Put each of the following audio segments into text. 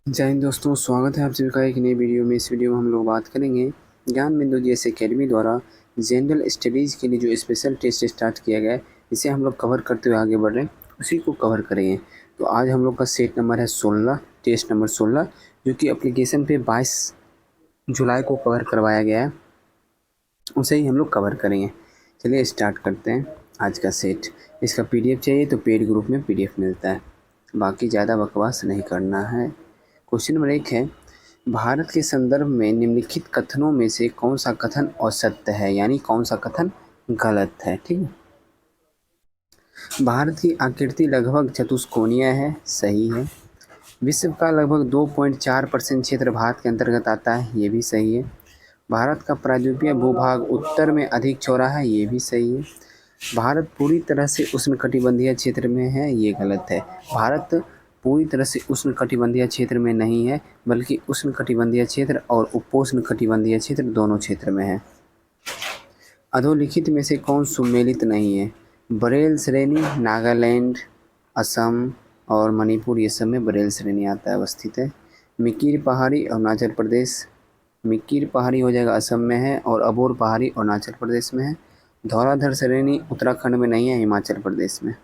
जय हिंद दोस्तों, स्वागत है आप सभी का एक नई वीडियो में। इस वीडियो में हम लोग बात करेंगे ज्ञान बिंदु जीएस एकेडमी द्वारा जनरल स्टडीज़ के लिए जो स्पेशल टेस्ट स्टार्ट किया गया है, इसे हम लोग कवर करते हुए आगे बढ़ रहे हैं, उसी को कवर करेंगे। तो आज हम लोग का सेट नंबर है 16, टेस्ट नंबर 16, जो कि एप्लीकेशन पे 22 जुलाई को कवर करवाया गया है, उसे ही हम लोग कवर करेंगे। चलिए स्टार्ट करते हैं आज का सेट। इसका PDF चाहिए तो पेड ग्रुप में PDF मिलता है, बाकी ज़्यादा बकवास नहीं करना है। क्वेश्चन नंबर 1 है, भारत के संदर्भ में निम्नलिखित कथनों में से कौन सा कथन असत्य है, यानी कौन सा कथन गलत है। ठीक है, भारत की आकृति लगभग चतुष्कोणीय है, सही है। विश्व का लगभग 2.4% क्षेत्र भारत के अंतर्गत आता है, ये भी सही है। भारत का प्रायद्वीपीय भूभाग उत्तर में अधिक चौड़ा है, ये भी सही है। भारत पूरी तरह से उष्णकटिबंधीय क्षेत्र में है, ये गलत है। भारत पूरी तरह से उष्णकटिबंधीय क्षेत्र में नहीं है, बल्कि उष्णकटिबंधीय क्षेत्र और उपोष्णकटिबंधीय क्षेत्र दोनों क्षेत्र में है। अधोलिखित में से कौन सुमेलित नहीं है? बरेल श्रेणी नागालैंड, असम और मणिपुर, ये सब में बरेल श्रेणी आता है, अवस्थित है। मिकिर पहाड़ी अरुणाचल प्रदेश, मिकिर पहाड़ी हो जाएगा असम में है, और अबोर पहाड़ी अरुणाचल प्रदेश में है। धौलाधर श्रेणी उत्तराखंड में नहीं है, हिमाचल प्रदेश में।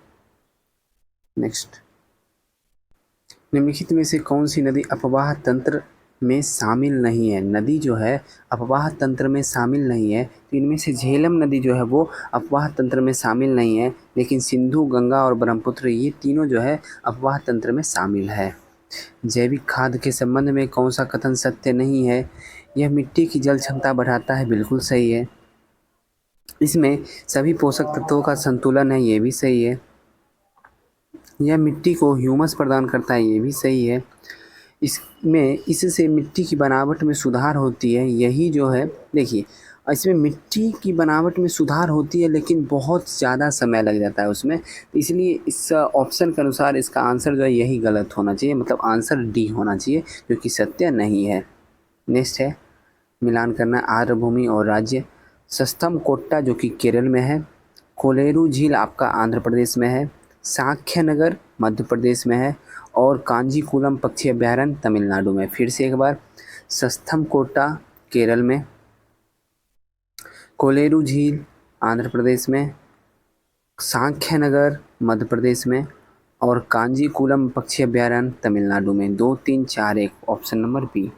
नेक्स्ट, निम्नलिखित में से कौन सी नदी अपवाह तंत्र में शामिल नहीं है? नदी जो है अपवाह तंत्र में शामिल नहीं है, तो इनमें से झेलम नदी जो है वो अपवाह तंत्र में शामिल नहीं है, लेकिन सिंधु, गंगा और ब्रह्मपुत्र ये तीनों जो है अपवाह तंत्र में शामिल है। जैविक खाद के संबंध में कौन सा कथन सत्य नहीं है? यह मिट्टी की जल क्षमता बढ़ाता है, बिल्कुल सही है। इसमें सभी पोषक तत्वों का संतुलन है, ये भी सही है। यह मिट्टी को ह्यूमस प्रदान करता है, ये भी सही है। इससे मिट्टी की बनावट में सुधार होती है, यही जो है, देखिए इसमें मिट्टी की बनावट में सुधार होती है, लेकिन बहुत ज़्यादा समय लग जाता है उसमें, इसलिए इस ऑप्शन के अनुसार इसका आंसर जो है यही गलत होना चाहिए, मतलब आंसर डी होना चाहिए, जो कि सत्य नहीं है। नेक्स्ट है, मिलान करना आर्द्रभूमि और राज्य। सस्थम कोट्टा जो कि केरल में है, कोलेरू झील आपका आंध्र प्रदेश में है, साक्ष्य नगर मध्य प्रदेश में है, और कांजीकुलम पक्षी अभयारण्य तमिलनाडु में। फिर से एक बार, सस्थम कोट्टा केरल में, कोलेरू झील आंध्र प्रदेश में, साक्ष्य नगर मध्य प्रदेश में, और कांजीकुलम पक्षी अभयारण्य तमिलनाडु में। 2, 3, 4, 1, option number B.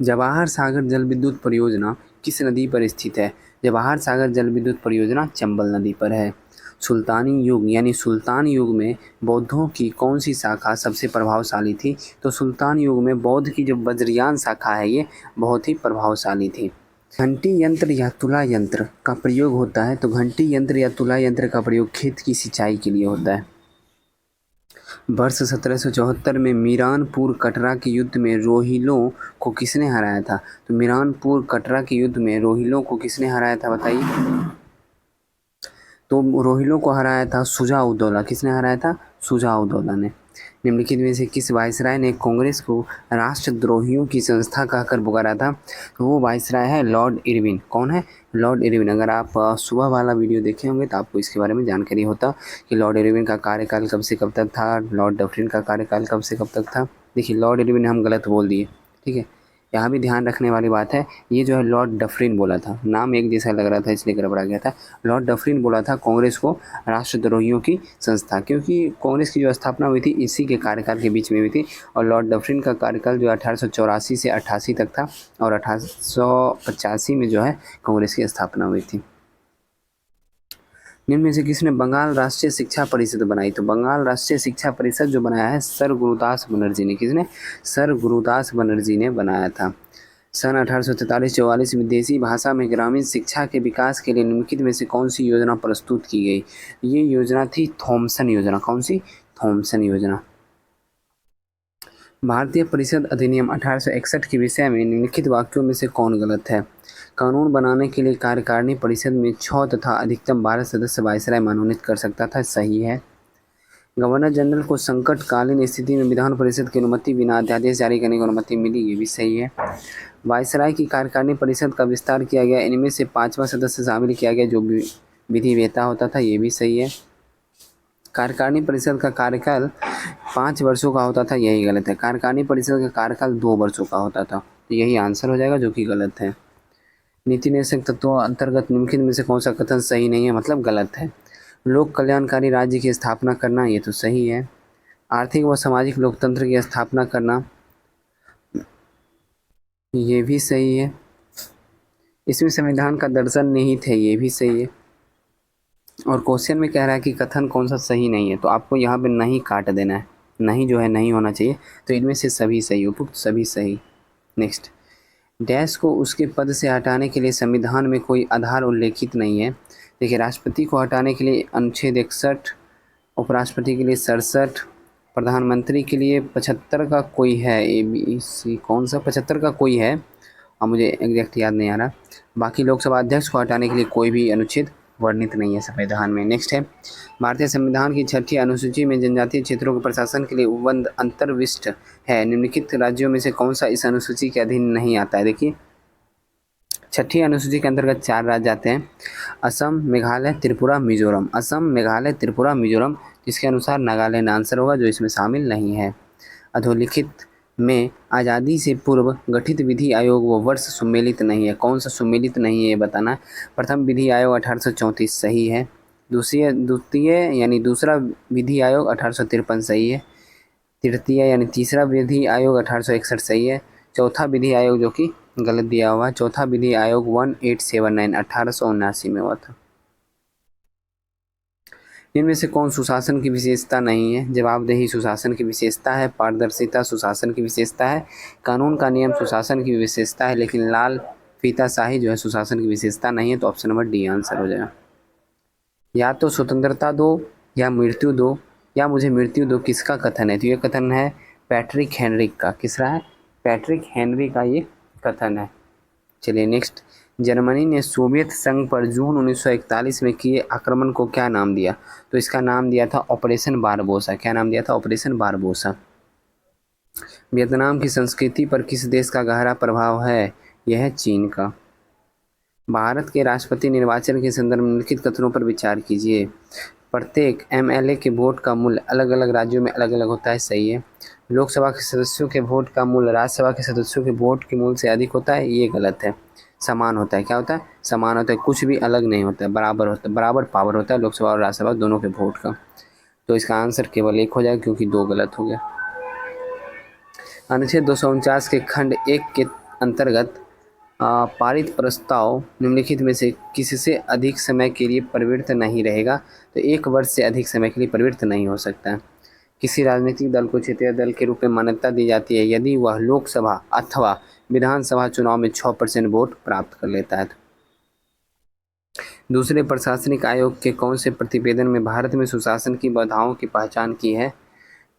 Jawahar Sagar जल विद्युत परियोजना किस नदी पर स्थित है? जवाहर सागर जल विद्युत परियोजना चंबल नदी पर है। सुल्तानी युग यानी सुल्तान युग में बौद्धों की कौन सी शाखा सबसे प्रभावशाली थी? तो सुल्तान युग में बौद्ध की जो वज्रयान शाखा है ये बहुत ही प्रभावशाली थी। घंटी यंत्र या तुला यंत्र का प्रयोग होता है, तो घंटी यंत्र या तुला यंत्र का प्रयोग खेत की सिंचाई के लिए होता है। वर्ष 1774 में मीरानपुर कटरा के युद्ध में रोहिलों को किसने हराया था? तो मीरानपुर कटरा के युद्ध में रोहिलों को किसने हराया था, बताइए। तो रोहिलों को हराया था शुजा उद दौला। किसने हराया था? शुजा उद दौला ने। निम्नलिखित में से किस वायसराय ने कांग्रेस को राष्ट्रद्रोहियों की संस्था कहकर पुकारा था? तो वो वायसराय है लॉर्ड इरविन। कौन है? Lord Irwin. अगर आप सुबह वाला वीडियो देखे होंगे तो आपको इसके बारे में जानकारी होता कि लॉर्ड इरविन का कार्यकाल कब से कब तक था, लॉर्ड डफरिन का कार्यकाल कब से कब तक था। देखिए, लॉर्ड इरविन हम गलत बोल दिए, ठीक है, यहाँ भी ध्यान रखने वाली बात है। ये जो है लॉर्ड डफरिन बोला था, नाम एक जैसा लग रहा था इसलिए गड़बड़ा गया था। लॉर्ड डफरिन बोला था कांग्रेस को राष्ट्रद्रोहियों की संस्था, क्योंकि कांग्रेस की जो स्थापना हुई थी इसी के कार्यकाल के बीच में हुई थी, और लॉर्ड डफरिन का कार्यकाल जो 1884 से 88 तक था, और 1885 में जो है कांग्रेस की स्थापना हुई थी। निम्न में से किसने बंगाल राष्ट्रीय शिक्षा परिषद बनाई? तो बंगाल राष्ट्रीय शिक्षा परिषद जो बनाया है सर गुरुदास बनर्जी ने। किसने? सर गुरुदास बनर्जी ने बनाया था। सन 1843-44 में देसी भाषा में ग्रामीण शिक्षा के विकास के लिए निम्नलिखित में से कौन सी योजना प्रस्तुत की गई? ये योजना थी थॉमसन योजना। कौन सी? थॉमसन योजना। भारतीय परिषद अधिनियम 1861 के विषय में निम्नलिखित वाक्यों में से कौन गलत है? कानून बनाने के लिए कार्यकारिणी परिषद में 6 तथा अधिकतम 12 सदस्य वायसराय मनोनीत कर सकता था, सही है। गवर्नर जनरल को संकटकालीन स्थिति में विधान परिषद की अनुमति बिना अध्यादेश जारी करने की अनुमति मिली, ये भी सही है। वायसराय की कार्यकारिणी परिषद का विस्तार किया गया, इनमें से 5वां सदस्य शामिल किया गया जो विधि वेता होता था, ये भी सही है। कार्यकारिणी परिषद का कार्यकाल 5 वर्षों का होता था, यही गलत है। कार्यकारिणी परिषद का कार्यकाल 2 वर्षों का होता था, तो यही आंसर हो जाएगा, जो कि गलत है। नीति निर्देशक तत्वों अंतर्गत निम्नलिखित में से कौन सा कथन सही नहीं है, मतलब गलत है। लोक कल्याणकारी राज्य की स्थापना करना, ये तो सही है। आर्थिक व सामाजिक लोकतंत्र की स्थापना करना, ये भी सही है। इसमें संविधान का दर्शन निहित है, ये भी सही है। और क्वेश्चन में कह रहा है कि कथन कौन सा सही नहीं है, तो आपको यहाँ पे नहीं काट देना है, नहीं जो है नहीं होना चाहिए। तो इनमें से सभी सही, उपयुक्त सभी सही। नेक्स्ट, डैश को उसके पद से हटाने के लिए संविधान में कोई आधार उल्लेखित नहीं है। देखिए, राष्ट्रपति को हटाने के लिए अनुच्छेद 61, उपराष्ट्रपति के लिए 67, प्रधानमंत्री के लिए 75 का कोई है, ABC कौन सा 75 का कोई है, अब मुझे एग्जैक्ट याद नहीं आ रहा। बाकी लोकसभा अध्यक्ष को हटाने के लिए कोई भी अनुच्छेद वर्णित नहीं है संविधान में। नेक्स्ट है, भारतीय संविधान की 6ठी अनुसूची में जनजातीय क्षेत्रों के प्रशासन के लिए उपबंध अंतर्विष्ट है। निम्नलिखित राज्यों में से कौन सा इस अनुसूची के अधीन नहीं आता है। देखिए, 6ठी अनुसूची के अंतर्गत 4 राज्य आते हैं, असम, मेघालय, त्रिपुरा, मिजोरम। असम, मेघालय, त्रिपुरा, मिजोरम, जिसके अनुसार नागालैंड आंसर होगा, जो इसमें शामिल नहीं है। अधोलिखित में आज़ादी से पूर्व गठित विधि आयोग व वर्ष सुमेलित नहीं है। कौन सा सुमेलित नहीं है ये बताना है। प्रथम विधि आयोग 1834 सही है। द्वितीय यानी दूसरा विधि आयोग 1853 सही है। तृतीय यानी तीसरा विधि आयोग 1861 सही है। चौथा विधि आयोग जो कि गलत दिया हुआ है, चौथा विधि आयोग 1879 1879 में हुआ था। इनमें से कौन सुशासन की विशेषता नहीं है। जवाबदेही सुशासन की विशेषता है, पारदर्शिता सुशासन की विशेषता है, कानून का नियम सुशासन की विशेषता है, लेकिन लाल फीताशाही जो है सुशासन की विशेषता नहीं है। तो ऑप्शन नंबर डी आंसर हो जाएगा। या तो स्वतंत्रता दो या मृत्यु दो या मुझे मृत्यु दो, किसका कथन है। तो ये कथन है पैट्रिक हेनरी का। किसका है, पैट्रिक हेनरी का ये कथन है। चलिए नेक्स्ट, जर्मनी ने सोवियत संघ पर जून 1941 में किए आक्रमण को क्या नाम दिया। तो इसका नाम दिया था ऑपरेशन बारबोसा। क्या नाम दिया था, ऑपरेशन बारबोसा। वियतनाम की संस्कृति पर किस देश का गहरा प्रभाव है, यह है चीन का। भारत के राष्ट्रपति निर्वाचन के संदर्भ में निम्नलिखित कथनों पर विचार कीजिए। प्रत्येक MLA के वोट का मूल्य अलग अलग राज्यों में अलग अलग होता है, सही है। लोकसभा के सदस्यों के वोट का मूल्य राज्यसभा के सदस्यों के वोट के मूल्य से अधिक होता है, ये गलत है। समान होता है, क्या होता है, समान होता है, कुछ भी अलग नहीं होता है, बराबर होता है, बराबर पावर होता है लोकसभा और राज्यसभा दोनों के वोट का। तो इसका आंसर केवल एक हो जाएगा, क्योंकि 2 गलत हो गया। अनुच्छेद 249 के खंड 1 के अंतर्गत पारित प्रस्ताव निम्नलिखित में से किससे अधिक समय के लिए प्रवृत्त नहीं रहेगा। तो 1 वर्ष से अधिक समय के लिए प्रवृत्त नहीं हो सकता है। किसी राजनीतिक दल को क्षेत्रीय दल के रूप में मान्यता दी जाती है यदि वह लोकसभा अथवा विधानसभा चुनाव में 6% वोट प्राप्त कर लेता है। दूसरे प्रशासनिक आयोग के कौन से प्रतिवेदन में भारत में सुशासन की बाधाओं की पहचान की है।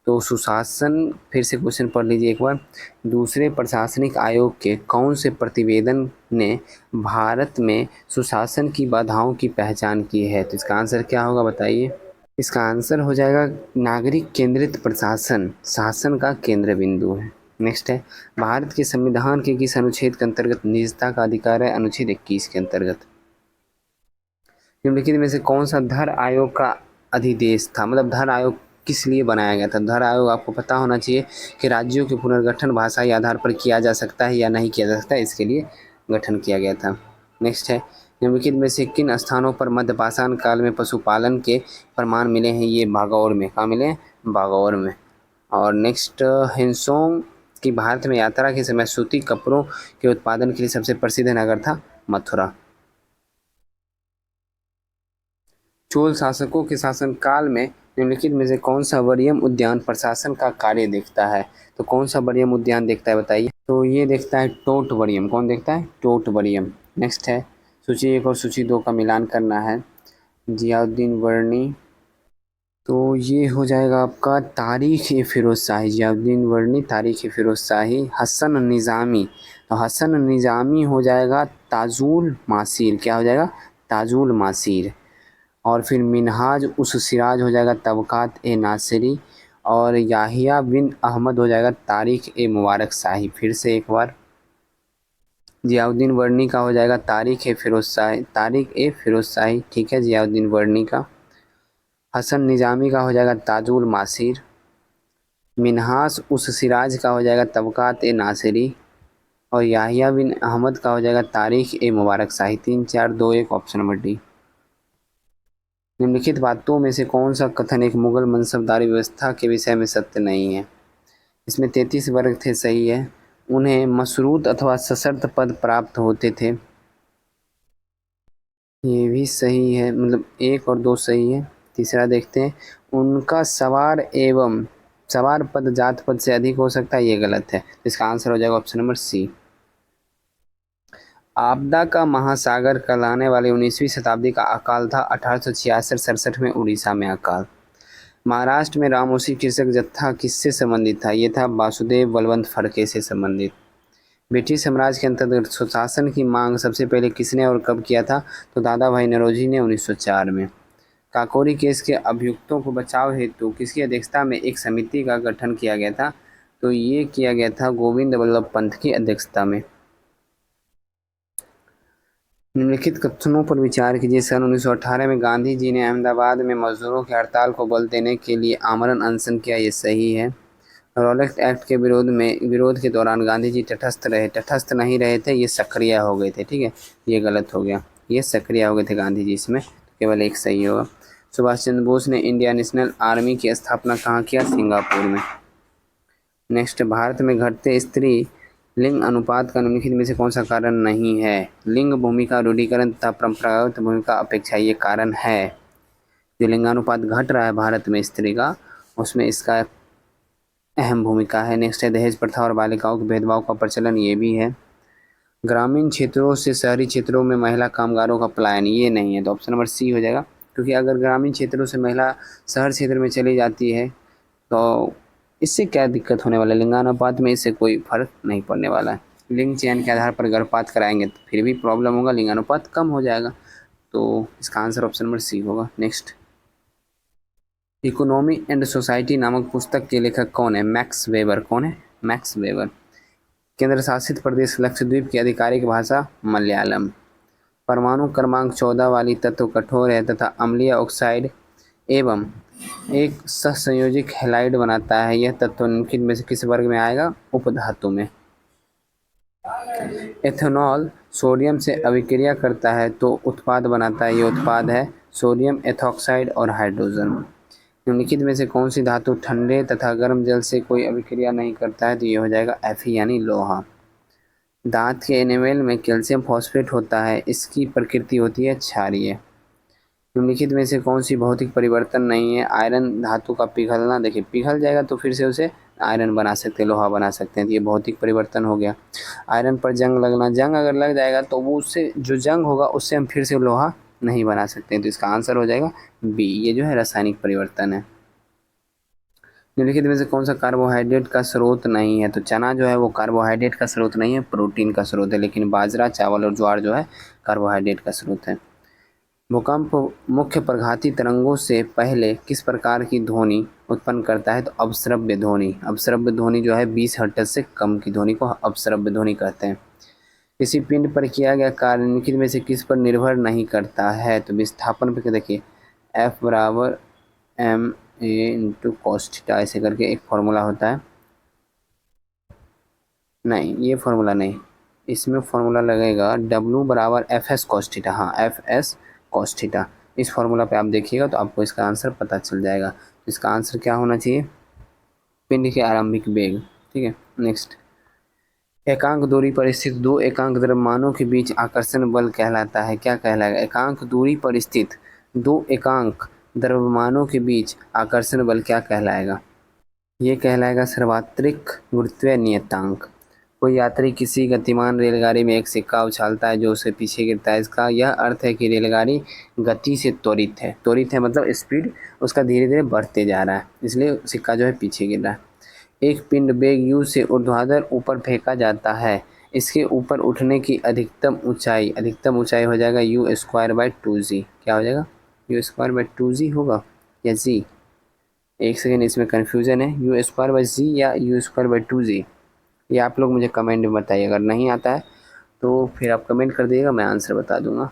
तो सुशासन, फिर से क्वेश्चन पढ़ लीजिए एक बार। दूसरे प्रशासनिक आयोग के कौन से प्रतिवेदन ने भारत में सुशासन की बाधाओं की पहचान की है। तो इसका आंसर क्या होगा बताइए। इसका आंसर हो जाएगा नागरिक केंद्रित प्रशासन शासन का केंद्र बिंदु है। नेक्स्ट है, भारत के संविधान के किस अनुच्छेद के अंतर्गत निजता का अधिकार है। अनुच्छेद 21 के अंतर्गत। निम्नलिखित में से कौन सा धर आयोग का अधिदेश था, मतलब धर आयोग किस लिए बनाया गया था। धर आयोग आपको पता होना चाहिए कि राज्यों के पुनर्गठन भाषाई आधार पर किया जा सकता है या नहीं किया जा सकता है, इसके लिए गठन किया गया था। नेक्स्ट है, निम्नलिखित में से किन स्थानों पर मध्यपाषाण काल में पशुपालन के प्रमाण मिले हैं। ये बागौर में, कहाँ मिले हैं, बागौर में। और नेक्स्ट, हिंसोंग की भारत में यात्रा के समय सूती कपड़ों के उत्पादन के लिए सबसे प्रसिद्ध नगर था मथुरा। चोल शासकों के शासनकाल में निम्नलिखित में से कौन सा वरीयम उद्यान प्रशासन का कार्य देखता है। तो कौन सा वरीयम उद्यान देखता है बताइए। तो ये देखता है टोट वरीयम। कौन देखता है, टोट वरीयम। नेक्स्ट है, सूची 1 और सूची 2 का मिलान करना है। जियाउद्दीन वर्णी, तो ये हो जाएगा आपका तारीख ए फिरोज शाही। जियाउद्दीन वर्णी, तारीख ए फिरोज शाही। हसन निज़ामी, तो हसन निज़ामी हो जाएगा ताजुल मासीर। क्या हो जाएगा, ताजुल मासीर। और फिर मिनहाज उस सिराज हो जाएगा तबकात ए नासिरी। और याहिया बिन अहमद हो जाएगा तारीख ए मुबारक शाही। फिर से एक बार, जियाउद्दीन वर्णी का हो जाएगा तारीख ए फिरोज शाही, तारीख ए फिरोज शाही। ठीक है, जियाउद्दीन वर्णी का। हसन निजामी का हो जाएगा ताजुल मासिर। मिन्हास उस सिराज का हो जाएगा तबकात ए नासिरी। और याहिया बिन अहमद का हो जाएगा तारीख ए मुबारक शाही। 3 4 2 1 ऑप्शन नंबर डी। निम्नलिखित बातों में से कौन सा कथन एक मुगल मनसबदारी व्यवस्था के विषय में सत्य नहीं है? इसमें 33 वर्ग थे, सही है। उन्हें मशरूत अथवा सशर्त पद प्राप्त होते थे, ये भी सही है, मतलब 1 और 2 सही है। तीसरा देखते हैं, उनका सवार पद जात पद से अधिक हो सकता है, ये गलत है। इसका आंसर हो जाएगा ऑप्शन नंबर सी। आपदा का महासागर कहलाने वाली 19वीं शताब्दी का अकाल था 1866-67 में उड़ीसा में अकाल। महाराष्ट्र में रामोशी कृषक जत्था किससे संबंधित था? ये था वासुदेव बलवंत फड़के से संबंधित। ब्रिटिश साम्राज्य के अंतर्गत सुशासन की मांग सबसे पहले किसने और कब किया था? तो दादा भाई नौरोजी ने 1904 में। काकोरी केस के अभियुक्तों को बचाव हेतु किसकी अध्यक्षता में एक समिति का गठन किया गया था? तो ये किया गया था गोविंद वल्लभ पंत की अध्यक्षता में। निम्नलिखित कथनों पर विचार कीजिए। सन 1918 में गांधी जी ने अहमदाबाद में मजदूरों की हड़ताल को बल देने के लिए आमरण अनशन किया, ये सही है। रॉलेट एक्ट के विरोध के दौरान गांधी जी तटस्थ नहीं रहे थे, ये सक्रिय हो गए थे। ठीक है, ये गलत हो गया, ये सक्रिय हो गए थे गांधी जी, इसमें केवल एक सही होगा। सुभाष चंद्र बोस ने इंडियन नेशनल आर्मी की स्थापना कहाँ किया? सिंगापुर में। नेक्स्ट, भारत में घटते स्त्री लिंग अनुपात का निम्नलिखित में से कौन सा कारण नहीं है? लिंग भूमिका रूढ़ीकरण तथा परंपरागत भूमिका अपेक्षा, ये कारण है। जो लिंगानुपात घट रहा है भारत में स्त्री का, उसमें इसका अहम भूमिका है। नेक्स्ट है, दहेज प्रथा और बालिकाओं के भेदभाव का प्रचलन, ये भी है। ग्रामीण क्षेत्रों से शहरी क्षेत्रों में महिला कामगारों का पलायन, ये नहीं है, तो ऑप्शन नंबर सी हो जाएगा। क्योंकि अगर ग्रामीण क्षेत्रों से महिला शहर क्षेत्र में चली जाती है तो इससे क्या दिक्कत होने वाला है? लिंगानुपात में इससे कोई फर्क नहीं पड़ने वाला है। लिंग चयन के आधार पर गर्भपात कराएंगे तो फिर भी प्रॉब्लम होगा, लिंगानुपात कम हो जाएगा। तो इसका आंसर ऑप्शन नंबर सी होगा। नेक्स्ट, इकोनॉमी एंड सोसाइटी नामक पुस्तक के लेखक कौन है? Max weber. कौन है? Max weber. केंद्र शासित प्रदेश लक्षद्वीप की आधिकारिक भाषा मलयालम। परमाणु क्रमांक 14 वाली तत्व कठोर है तथा अम्लीय ऑक्साइड एवं एक सहसंयोजक हैलाइड बनाता है। यह तत्व निम्नलिखित में से किस वर्ग में आएगा? उपधातु में। एथेनॉल सोडियम से अभिक्रिया करता है तो उत्पाद बनाता है, ये उत्पाद है सोडियम एथॉक्साइड और हाइड्रोजन। निम्नलिखित में से कौन सी धातु ठंडे तथा गर्म जल से कोई अभिक्रिया नहीं करता है? तो ये हो जाएगा Fe यानी लोहा। दांत के एनेमल में कैल्शियम फॉस्फेट होता है, इसकी प्रकृति होती है क्षारीय। निम्नलिखित में से कौन सी भौतिक परिवर्तन नहीं है? आयरन धातु का पिघलना, देखिए पिघल जाएगा तो फिर से उसे आयरन बना सकते हैं, लोहा बना सकते हैं, तो ये भौतिक परिवर्तन हो गया। आयरन पर जंग लगना, जंग अगर लग जाएगा तो वो उससे जो जंग होगा उससे हम फिर से लोहा नहीं बना सकते हैं, तो इसका आंसर हो जाएगा बी, ये जो है रासायनिक परिवर्तन है। निम्नलिखित में से कौन सा कार्बोहाइड्रेट का स्रोत नहीं है? तो चना जो है वो कार्बोहाइड्रेट का स्रोत नहीं है, प्रोटीन का स्रोत है, लेकिन बाजरा, चावल और ज्वार जो है कार्बोहाइड्रेट का स्रोत है। भूकंप मुख्य प्रघाती तरंगों से पहले किस प्रकार की ध्वनि उत्पन्न करता है? तो अपश्रव्य ध्वनि। अपश्रव्य ध्वनि जो है 20 हर्ट्ज से कम की ध्वनि को अपश्रव्य ध्वनि कहते हैं। किसी पिंड पर किया गया कार्य निम्नलिखित में से किस पर निर्भर नहीं करता है? तो विस्थापन पर देखिए F बराबर ma इंटू cos थीटा, ऐसे करके एक फॉर्मूला होता है। नहीं, ये फॉर्मूला नहीं, इसमें फॉर्मूला लगेगा W बराबर FS cos थीटा। हाँ, FS cos थीटा, इस फॉर्मूला पे आप देखिएगा तो आपको इसका आंसर पता चल जाएगा। इसका आंसर क्या होना चाहिए? पिंड के आरंभिक वेग। ठीक है, नेक्स्ट, एकांक दूरी पर स्थित दो एकांक द्रव्यमानों के बीच आकर्षण बल कहलाता है, क्या कहलाएगा? एकांक दूरी पर स्थित दो एकांक द्रव्यमानों के बीच आकर्षण बल क्या कहलाएगा? ये कहलाएगा सर्वात्रिक गुरुत्वीय नियतांक। कोई यात्री किसी गतिमान रेलगाड़ी में एक सिक्का उछालता है जो उसे पीछे गिरता है, इसका यह अर्थ है कि रेलगाड़ी गति से त्वरित है। त्वरित है मतलब स्पीड उसका धीरे धीरे बढ़ते जा रहा है, इसलिए सिक्का जो है पीछे गिर रहा है। एक पिंड वेग u से ऊर्ध्वाधर ऊपर फेंका जाता है, इसके ऊपर उठने की अधिकतम ऊंचाई हो जाएगा u²/2g। क्या हो जाएगा? u²/2g होगा या g? एक सेकेंड, इसमें कन्फ्यूज़न है, u²/g या u²/2g, ये आप लोग मुझे कमेंट में बताइए। अगर नहीं आता है तो फिर आप कमेंट कर दीजिएगा, मैं आंसर बता दूंगा।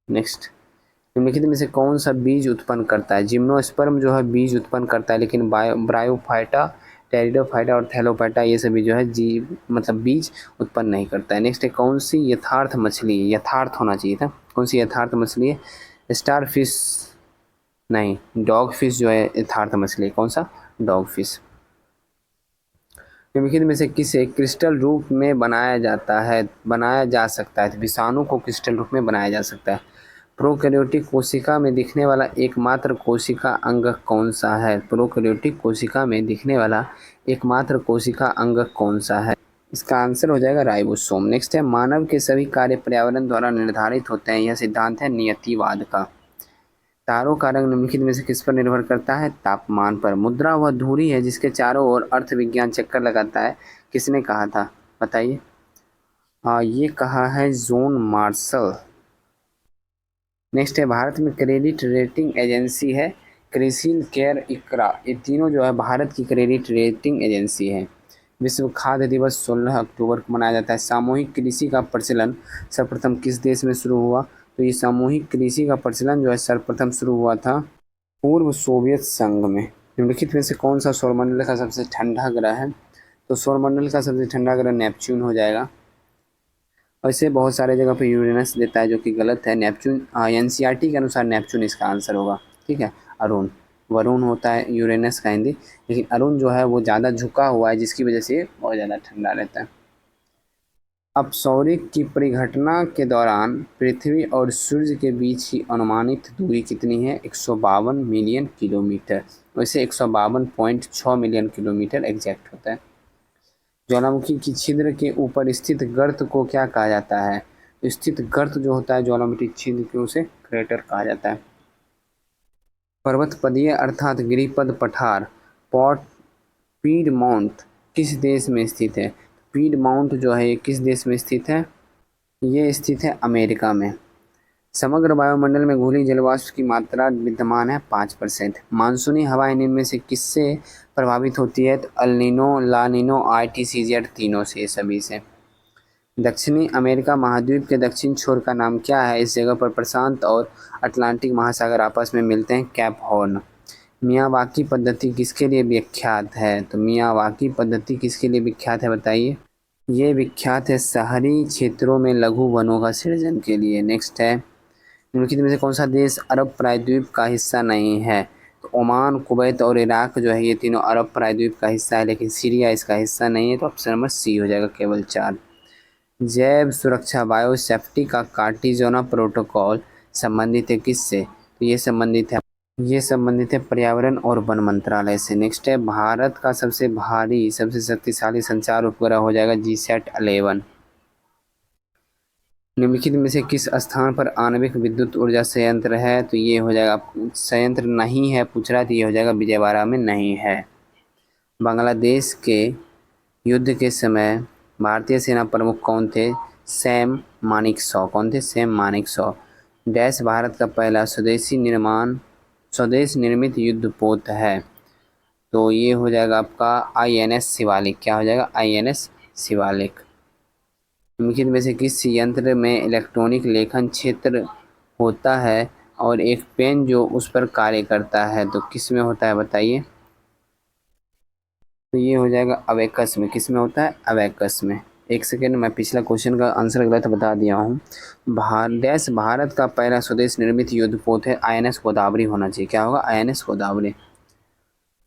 नेक्स्ट, निम्नलिखित में से कौन सा बीज उत्पन्न करता है? जिम्नोस्पर्म जो है बीज उत्पन्न करता है, लेकिन ब्रायोफाइटा, टेरिडोफाइटा और थैलोफाइटा ये सभी जो है मतलब बीज उत्पन्न नहीं करता है। नेक्स्ट है कौन सी यथार्थ मछली है? यथार्थ होना चाहिए था। कौन सी यथार्थ मछली है? स्टार फिश नहीं, डॉग फिश जो है यथार्थ मछली है। कौन सा? Dog fish. निम्नलिखित में से किसे क्रिस्टल रूप में बनाया जा सकता है? तो विषाणु को क्रिस्टल रूप में बनाया जा सकता है। प्रोकैरियोटिक कोशिका में दिखने वाला एकमात्र कोशिका अंग कौन सा है? प्रोकैरियोटिक कोशिका में दिखने वाला एकमात्र कोशिका अंग कौन सा है? इसका आंसर हो जाएगा राइबोसोम। नेक्स्ट है मानव के सभी कार्य पर्यावरण द्वारा निर्धारित होते हैं, यह सिद्धांत है नियतिवाद का। तारों का रंग निम्नलिखित में से किस पर निर्भर करता है? तापमान पर। मुद्रा वह धुरी है जिसके चारों ओर अर्थ विज्ञान चक्कर लगाता है, किसने कहा था? बताइए। ये कहा है जॉन मार्शल। नेक्स्ट है भारत में क्रेडिट रेटिंग एजेंसी है क्रिसिल, केयर, इकरा, ये तीनों जो है भारत की क्रेडिट रेटिंग एजेंसी है। विश्व खाद्य दिवस 16 अक्टूबर को मनाया जाता है। सामूहिक कृषि का प्रचलन सर्वप्रथम किस देश में शुरू हुआ? तो ये सामूहिक कृषि का प्रचलन जो है सर्वप्रथम शुरू हुआ था पूर्व सोवियत संघ में। निम्नलिखित में से कौन सा सौरमंडल का सबसे ठंडा ग्रह है? तो सौरमंडल का सबसे ठंडा ग्रह नेपच्यून हो जाएगा। वैसे बहुत सारे जगह पे यूरेनस देता है जो कि गलत है। नेपच्यून एनसीईआरटी के अनुसार नेपच्यून इसका आंसर होगा। ठीक है। अरुण, वरुण होता है यूरेनस का हिंदी, लेकिन अरुण जो है वो ज़्यादा झुका हुआ है जिसकी वजह से बहुत ज़्यादा ठंडा रहता है। अपसौरिक की परिघटना के दौरान पृथ्वी और सूर्य के बीच की अनुमानित दूरी कितनी है? 152 मिलियन किलोमीटर। वैसे 152.6 मिलियन किलोमीटर एग्जैक्ट होता है। ज्वालामुखी की छिद्र के ऊपर स्थित गर्त को क्या कहा जाता है? तो स्थित गर्त जो होता है ज्वालामुखी छिद्र के, उसे क्रेटर कहा जाता है। पर्वतपदीय अर्थात गिरिपद पठार पॉट पीडमाउंट किस देश में स्थित है? पीडमाउंट जो है ये किस देश में स्थित है? ये स्थित है अमेरिका में। समग्र वायुमंडल में घुली जलवाष्प की मात्रा विद्यमान है 5%। मानसूनी हवाएं निम्न में से किससे प्रभावित होती है? तो अल्नीनो, लानिनो, आईटीसीजेड, तीनों से, सभी से। दक्षिणी अमेरिका महाद्वीप के दक्षिण छोर का नाम क्या है? इस जगह पर प्रशांत और अटलांटिक महासागर आपस में मिलते हैं, कैप हॉर्न। मियावाकी पद्धति किसके लिए विख्यात है? तो मियावाकी पद्धति किसके लिए विख्यात है बताइए। ये विख्यात है शहरी क्षेत्रों में लघु वनों का सृजन के लिए। नेक्स्ट है निम्नलिखित में से कौन सा देश अरब प्रायद्वीप का हिस्सा नहीं है? तो ओमान, कुवैत और इराक जो है ये तीनों अरब प्रायद्वीप का हिस्सा है, लेकिन सीरिया इसका हिस्सा नहीं है। तो ऑप्शन नंबर सी हो जाएगा, केवल 4। जैव सुरक्षा बायो सेफ्टी का कार्टिजोना प्रोटोकॉल संबंधित है किससे? तो ये संबंधित है पर्यावरण और वन मंत्रालय से। नेक्स्ट है भारत का सबसे भारी सबसे शक्तिशाली संचार उपग्रह हो जाएगा GSAT-11। निम्नलिखित में से किस स्थान पर आणविक विद्युत ऊर्जा संयंत्र है? तो ये हो जाएगा, संयंत्र नहीं है पूछ रहा है, तो ये हो जाएगा विजयवाड़ा में नहीं है। बांग्लादेश के युद्ध के समय भारतीय सेना प्रमुख कौन थे? सैम मानेकशॉ। कौन थे? सैम मानेकशॉ। डैश भारत का पहला स्वदेश निर्मित युद्धपोत है? तो ये हो जाएगा आपका INS शिवालिक। क्या हो जाएगा? INS शिवालिक। निम्नलिखित में से किस यंत्र में इलेक्ट्रॉनिक लेखन क्षेत्र होता है और एक पेन जो उस पर कार्य करता है? तो किस में होता है बताइए। तो ये हो जाएगा अबेकस में। किस में होता है? अबेकस में। एक सेकेंड, मैं पिछला क्वेश्चन का आंसर गलत बता दिया हूँ। भारत का पहला स्वदेश निर्मित युद्धपोत है INS गोदावरी होना चाहिए। क्या होगा? INS गोदावरी।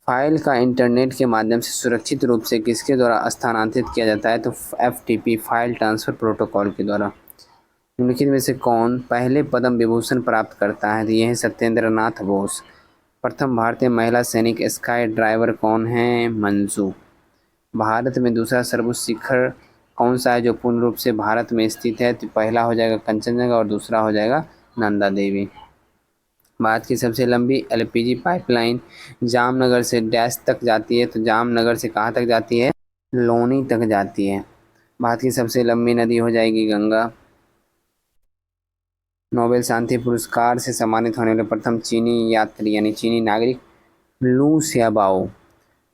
फाइल का इंटरनेट के माध्यम से सुरक्षित रूप से किसके द्वारा स्थानांतरित किया जाता है? तो FTP फाइल ट्रांसफ़र प्रोटोकॉल के द्वारा। निम्नलिखित में से कौन पहले पद्म विभूषण प्राप्त करता है? तो यह है सत्येंद्र नाथ बोस। प्रथम भारतीय महिला सैनिक स्काई ड्राइवर कौन है? मंजू। भारत में दूसरा सर्वोच्च शिखर कौन सा है जो पूर्ण रूप से भारत में स्थित है? तो पहला हो जाएगा कंचनजंगा और दूसरा हो जाएगा नंदा देवी। भारत की सबसे लंबी LPG पाइपलाइन जामनगर से डैश तक जाती है? तो जामनगर से कहाँ तक जाती है? लोनी तक जाती है। भारत की सबसे लंबी नदी हो जाएगी गंगा। नोबेल शांति पुरस्कार से सम्मानित होने वाले प्रथम चीनी यात्री यानी चीनी नागरिक लू सियाबाओ।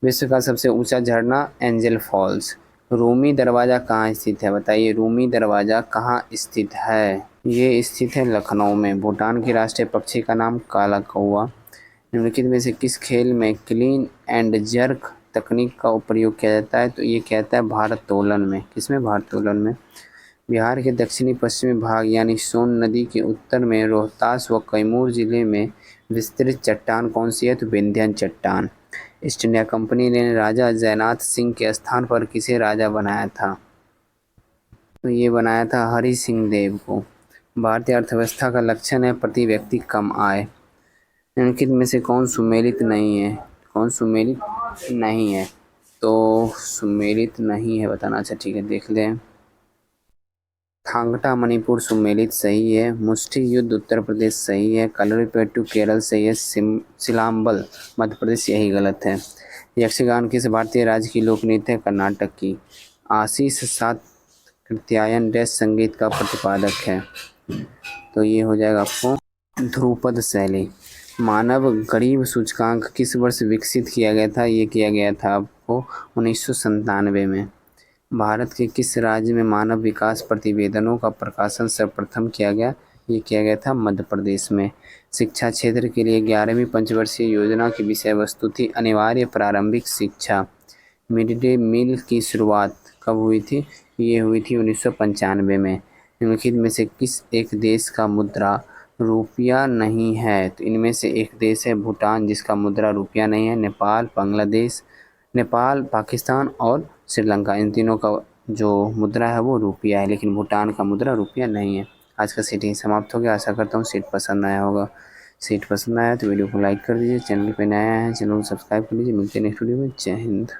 विश्व का सबसे ऊंचा झरना एंजल फॉल्स। रूमी दरवाज़ा कहाँ स्थित है, बताइए रूमी दरवाज़ा कहाँ स्थित है। ये स्थित है लखनऊ में। भूटान के राष्ट्रीय पक्षी का नाम काला कौवा। निम्नलिखित में से किस खेल में क्लीन एंड जर्क तकनीक का प्रयोग किया जाता है, तो ये कहता है भारोत्तोलन में। किसमें, भारोत्तोलन में। बिहार के दक्षिणी पश्चिमी भाग यानी सोन नदी के उत्तर में रोहतास व कैमूर जिले में विस्तृत चट्टान कौन सी है, तो विंध्य चट्टान। ईस्ट इंडिया कंपनी ने राजा जयनाथ सिंह के स्थान पर किसे राजा बनाया था, तो ये बनाया था हरि सिंह देव को। भारतीय अर्थव्यवस्था का लक्षण है प्रति व्यक्ति कम आय। निम्नलिखित में से कौन सुमेलित नहीं है, कौन सुमेलित नहीं है, तो सुमेलित नहीं है बताना। अच्छा ठीक है, देख लें। थांगटा मणिपुर सुमेलित सही है। मुष्टि युद्ध उत्तर प्रदेश सही है। कलरीपयट्टू केरल सही है। सिलाम्बल मध्य प्रदेश यही गलत है। यक्षगान किस भारतीय राज्य की लोक नृत्य है, कर्नाटक की। आशीष सातकृत्यायन डैश संगीत का प्रतिपादक है, तो ये हो जाएगा आपको ध्रुपद शैली। मानव गरीब सूचकांक किस वर्ष विकसित किया गया था, ये किया गया था आपको 1997 में। भारत के किस राज्य में मानव विकास प्रतिवेदनों का प्रकाशन सर्वप्रथम किया गया, ये किया गया था मध्य प्रदेश में। शिक्षा क्षेत्र के लिए 11वीं पंचवर्षीय योजना की विषय वस्तु थी अनिवार्य प्रारंभिक शिक्षा। मिड डे मील की शुरुआत कब हुई थी, ये हुई थी 1995 में। निम्नलिखित में से किस एक देश का मुद्रा रुपया नहीं है, तो इनमें से एक देश है भूटान जिसका मुद्रा रुपया नहीं है। नेपाल, पाकिस्तान और श्रीलंका, इन तीनों का जो मुद्रा है वो रुपया है, लेकिन भूटान का मुद्रा रुपया नहीं है। आज का सेट यहीं समाप्त हो गया। आशा करता हूँ सेट पसंद आया होगा। सेट पसंद आया तो वीडियो को लाइक कर दीजिए। चैनल पे नया है चैनल को सब्सक्राइब कर लीजिए। मिलते हैं नेक्स्ट वीडियो में। जय हिंद।